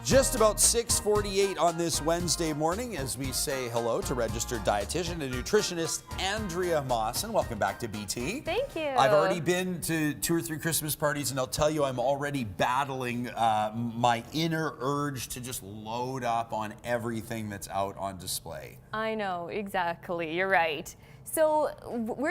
Just about 6:48 on this Wednesday morning as we say hello to registered dietitian and nutritionist Andrea Mawson. Welcome back to BT. Thank you. I've already been to 2 or 3 Christmas parties, and I'll tell you I'm already battling my inner urge to just load up on everything that's out on display. I know, exactly. You're right. So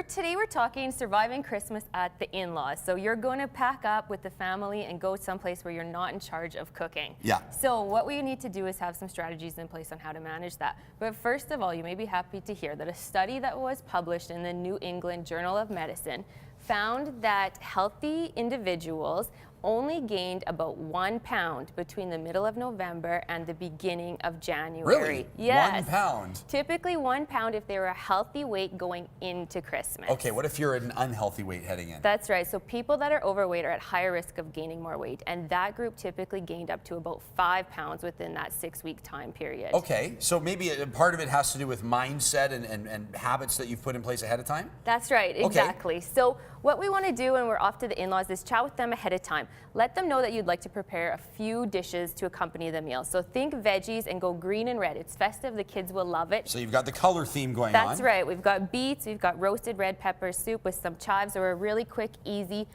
today we're talking surviving Christmas at the in-laws. So you're going to pack up with the family and go someplace where you're not in charge of cooking. Yeah. So what we need to do is have some strategies in place on how to manage that. But first of all, you may be happy to hear that a study that was published in the New England Journal of Medicine found that healthy individuals only gained about 1 pound between the middle of November and the beginning of January. Really? Yes. 1 pound? Typically 1 pound if they were a healthy weight going into Christmas. Okay, what if you're an unhealthy weight heading in? That's right. So people that are overweight are at higher risk of gaining more weight, and that group typically gained up to about 5 pounds within that 6-week time period. Okay, so maybe a part of it has to do with mindset and habits that you've put in place ahead of time? That's right, exactly. Okay. So what we want to do when we're off to the in-laws is chat with them ahead of time. Let them know that you'd like to prepare a few dishes to accompany the meal. So think veggies and go green and red. It's festive, the kids will love it. So you've got the color theme going on. That's right. We've got beets, we've got roasted red pepper soup with some chives, or a really quick, easy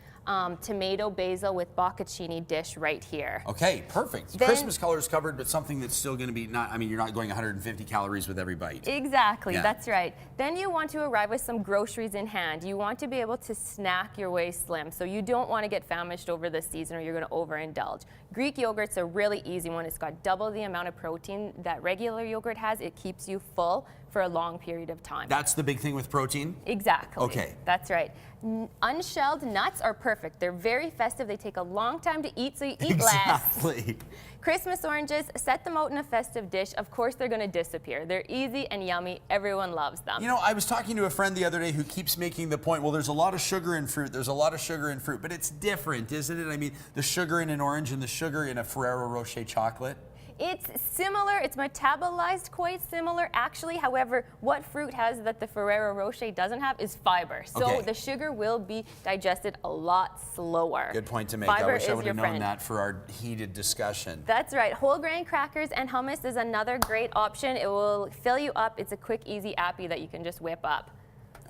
tomato basil with bocconcini dish right here. Okay, perfect. Then, Christmas colors covered, but something that's still going to be you're not going 150 calories with every bite. Exactly, yeah. That's right. Then you want to arrive with some groceries in hand. You want to be able to snack your way slim, so you don't want to get famished over the season or you're going to overindulge. Greek yogurt's a really easy one. It's got double the amount of protein that regular yogurt has. It keeps you full for a long period of time. That's the big thing with protein? Exactly. Okay. That's right. Unshelled nuts are perfect. They're very festive. They take a long time to eat, so you eat less. Exactly. Christmas oranges, set them out in a festive dish. Of course, they're going to disappear. They're easy and yummy. Everyone loves them. You know, I was talking to a friend the other day who keeps making the point, well, there's a lot of sugar in fruit. There's a lot of sugar in fruit, but it's different, isn't it? I mean, the sugar in an orange and the sugar in a Ferrero Rocher chocolate. It's similar. It's metabolized quite similar, actually. However, what fruit has that the Ferrero Rocher doesn't have is fiber. So the sugar will be digested a lot slower. Good point to make. Fiber I wish I would have known friend. that for our heated discussion. That's right. Whole grain crackers and hummus is another great option. It will fill you up. It's a quick, easy appy that you can just whip up.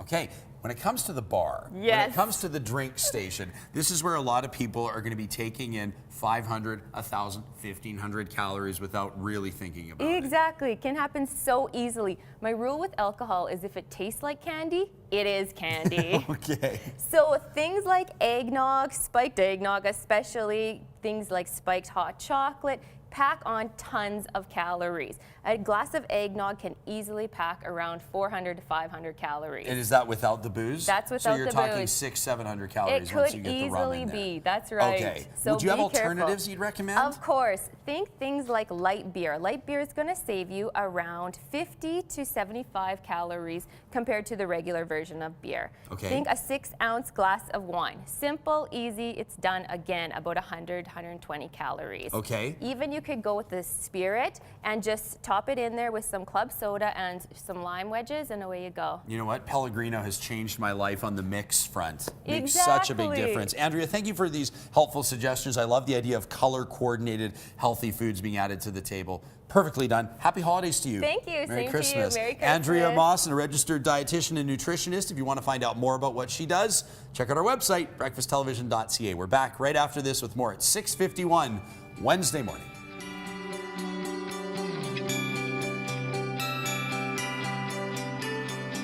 Okay, when it comes to the bar, when it comes to the drink station, this is where a lot of people are going to be taking in 500, 1,000, 1,500 calories without really thinking about it. Exactly. It can happen so easily. My rule with alcohol is if it tastes like candy, it is candy. Okay. So things like eggnog, spiked eggnog especially, things like spiked hot chocolate, pack on tons of calories. A glass of eggnog can easily pack around 400 to 500 calories. And is that without the booze? That's without the booze. So you're talking 600, 700 calories once you get the rum in there. It could easily be. That's right. Okay. So would you have careful. alternatives you'd recommend? Of course. Think things like light beer. Light beer is going to save you around 50 to 75 calories compared to the regular version of beer. Okay. Think a 6-ounce glass of wine. Simple, easy. It's done again about 100, 120 calories. Okay. Even you could go with the spirit and just top it in there with some club soda and some lime wedges, and away you go. You know what? Pellegrino has changed my life on the mix front. Makes Exactly. such a big difference. Andrea, thank you for these helpful suggestions. I love the idea of color-coordinated healthy foods being added to the table. Perfectly done. Happy holidays to you. Thank you. Merry Same Christmas. to you. Merry Christmas. Andrea Mawson, a registered dietitian and nutritionist. If you want to find out more about what she does, check out our website, breakfasttelevision.ca. We're back right after this with more at 6:51 Wednesday morning.